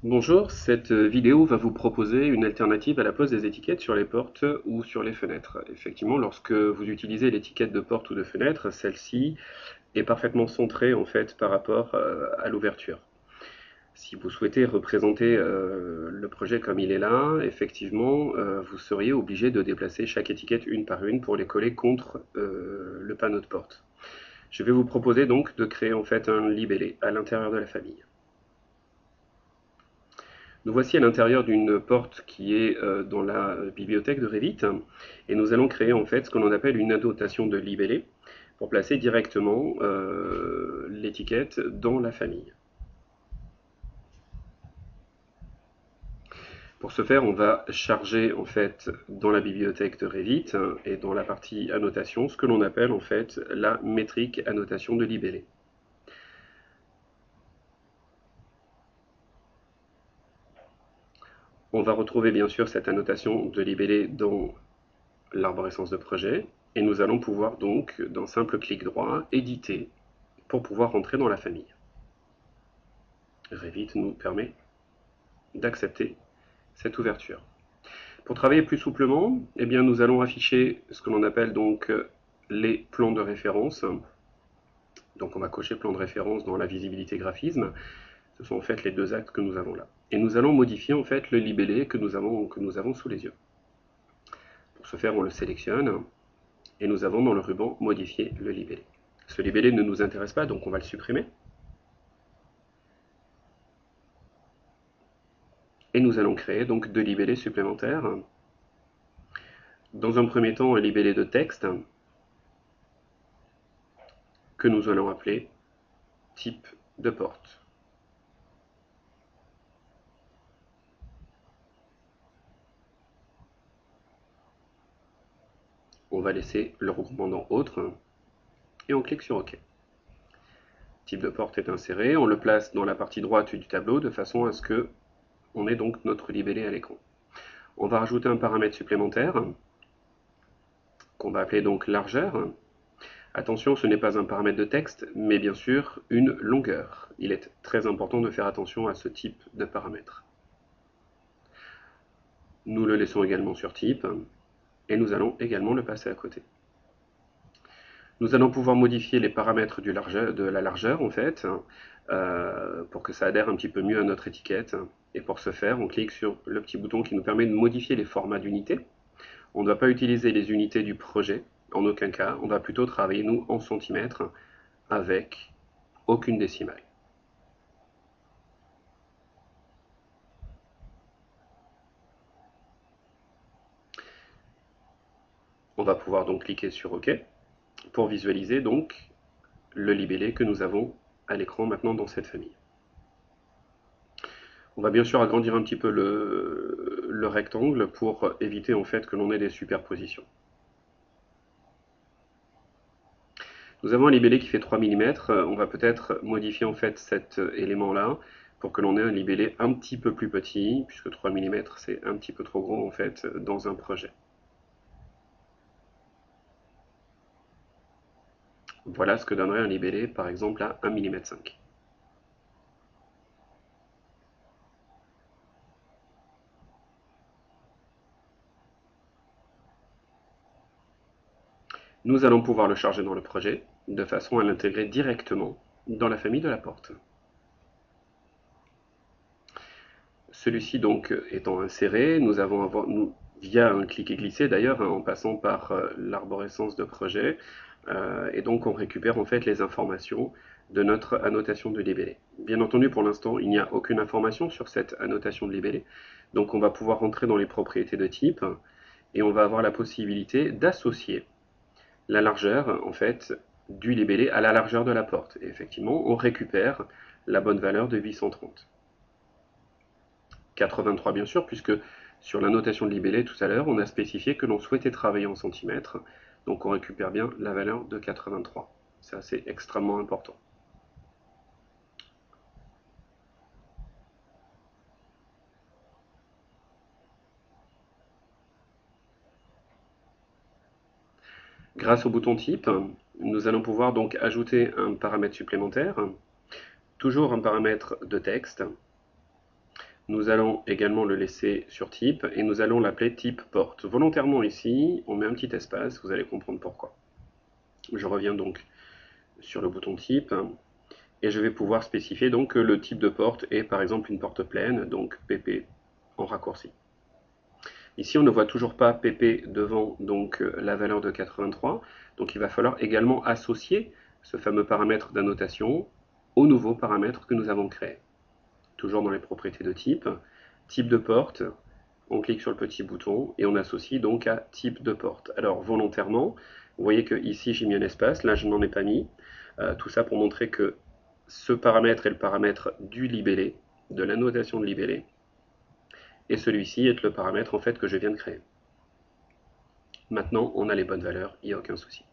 Bonjour, cette vidéo va vous proposer une alternative à la pose des étiquettes sur les portes ou sur les fenêtres. Effectivement, lorsque vous utilisez l'étiquette de porte ou de fenêtre, celle-ci est parfaitement centrée en fait par rapport à l'ouverture. Si vous souhaitez représenter le projet comme il est là, effectivement, vous seriez obligé de déplacer chaque étiquette une par une pour les coller contre le panneau de porte. Je vais vous proposer donc de créer en fait un libellé à l'intérieur de la famille. Nous voici à l'intérieur d'une porte qui est dans la bibliothèque de Revit et nous allons créer en fait ce que l'on appelle une annotation de libellé pour placer directement l'étiquette dans la famille. Pour ce faire, on va charger en fait dans la bibliothèque de Revit et dans la partie annotation ce que l'on appelle en fait la métrique annotation de libellé. On va retrouver bien sûr cette annotation de libellé dans l'arborescence de projet et nous allons pouvoir donc d'un simple clic droit éditer pour pouvoir rentrer dans la famille. Revit nous permet d'accepter cette ouverture. Pour travailler plus souplement, eh bien, nous allons afficher ce que l'on appelle donc les plans de référence. Donc on va cocher plan de référence dans la visibilité graphisme. Ce sont en fait les deux actes que nous avons là. Et nous allons modifier en fait le libellé que nous avons sous les yeux. Pour ce faire, on le sélectionne et nous avons dans le ruban modifier le libellé. Ce libellé ne nous intéresse pas, donc on va le supprimer. Et nous allons créer donc deux libellés supplémentaires. Dans un premier temps, un libellé de texte que nous allons appeler type de porte. On va laisser le regroupement dans autre et on clique sur OK. Type de porte est inséré, on le place dans la partie droite du tableau de façon à ce que on ait donc notre libellé à l'écran. On va rajouter un paramètre supplémentaire qu'on va appeler donc largeur. Attention, ce n'est pas un paramètre de texte, mais bien sûr une longueur. Il est très important de faire attention à ce type de paramètre. Nous le laissons également sur type et nous allons également le passer à côté. Nous allons pouvoir modifier les paramètres de la largeur en fait, pour que ça adhère un petit peu mieux à notre étiquette. Et pour ce faire, on clique sur le petit bouton qui nous permet de modifier les formats d'unités. On ne va pas utiliser les unités du projet, en aucun cas. On va plutôt travailler, nous, en centimètres, avec aucune décimale. On va pouvoir donc cliquer sur OK pour visualiser donc le libellé que nous avons à l'écran maintenant dans cette famille. On va bien sûr agrandir un petit peu le rectangle pour éviter en fait que l'on ait des superpositions. Nous avons un libellé qui fait 3 mm, on va peut-être modifier en fait cet élément-là pour que l'on ait un libellé un petit peu plus petit, puisque 3 mm c'est un petit peu trop gros en fait dans un projet. Voilà ce que donnerait un libellé par exemple à 1,5 mm. Nous allons pouvoir le charger dans le projet, de façon à l'intégrer directement dans la famille de la porte. Celui-ci donc étant inséré, nous avons via un clic et glisser d'ailleurs, en passant par l'arborescence de projet, et donc on récupère en fait les informations de notre annotation de libellé. Bien entendu, pour l'instant, il n'y a aucune information sur cette annotation de libellé, donc on va pouvoir rentrer dans les propriétés de type, et on va avoir la possibilité d'associer la largeur en fait du libellé à la largeur de la porte. Et effectivement, on récupère la bonne valeur de 830. 83 bien sûr, puisque sur la notation de libellé tout à l'heure, on a spécifié que l'on souhaitait travailler en centimètres, donc on récupère bien la valeur de 83. Ça, c'est extrêmement important. Grâce au bouton type, nous allons pouvoir donc ajouter un paramètre supplémentaire, toujours un paramètre de texte, Nous allons également le laisser sur type et nous allons l'appeler type porte. Volontairement ici, on met un petit espace, vous allez comprendre pourquoi. Je reviens donc sur le bouton type et je vais pouvoir spécifier donc que le type de porte est par exemple une porte pleine, donc PP en raccourci. Ici, on ne voit toujours pas PP devant donc la valeur de 83, donc il va falloir également associer ce fameux paramètre d'annotation au nouveau paramètre que nous avons créé. Toujours dans les propriétés de type, type de porte, on clique sur le petit bouton et on associe donc à type de porte. Alors volontairement, vous voyez que ici j'ai mis un espace, là je n'en ai pas mis. Tout ça pour montrer que ce paramètre est le paramètre du libellé, de l'annotation de libellé, et celui-ci est le paramètre en fait que je viens de créer. Maintenant on a les bonnes valeurs, il n'y a aucun souci.